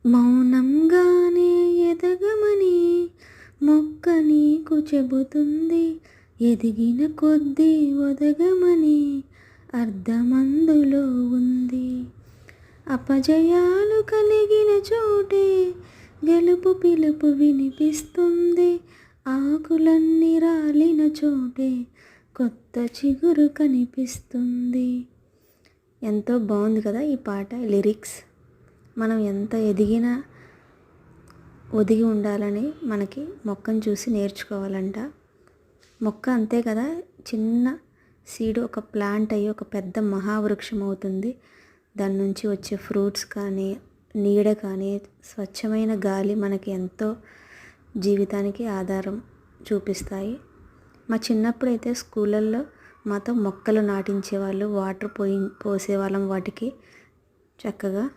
మౌనంగానే ఎదగమని మొక్క నీకు చెబుతుంది. ఎదిగిన కొద్దీ ఒదగమని అర్థమందులో ఉంది. అపజయాలు కలిగిన చోటే గెలుపు పిలుపు వినిపిస్తుంది. ఆకులన్నీ రాలిన చోటే కొత్త చిగురు కనిపిస్తుంది. ఎంతో బాగుంది కదా ఈ పాట లిరిక్స్. మనం ఎంత ఎదిగినా ఒదిగి ఉండాలని మనకి మొక్కను చూసి నేర్చుకోవాలంట. మొక్క అంతే కదా, చిన్న సీడ్ ఒక ప్లాంట్ అయ్యి ఒక పెద్ద మహావృక్షం అవుతుంది. దాని నుంచి వచ్చే ఫ్రూట్స్ కానీ, నీడ కానీ, స్వచ్ఛమైన గాలి మనకి ఎంతో జీవితానికి ఆధారం చూపిస్తాయి. మా చిన్నప్పుడైతే స్కూళ్ళల్లో మాతో మొక్కలు నాటించేవాళ్ళు, వాటర్ పోసేవాళ్ళం వాటికి చక్కగా.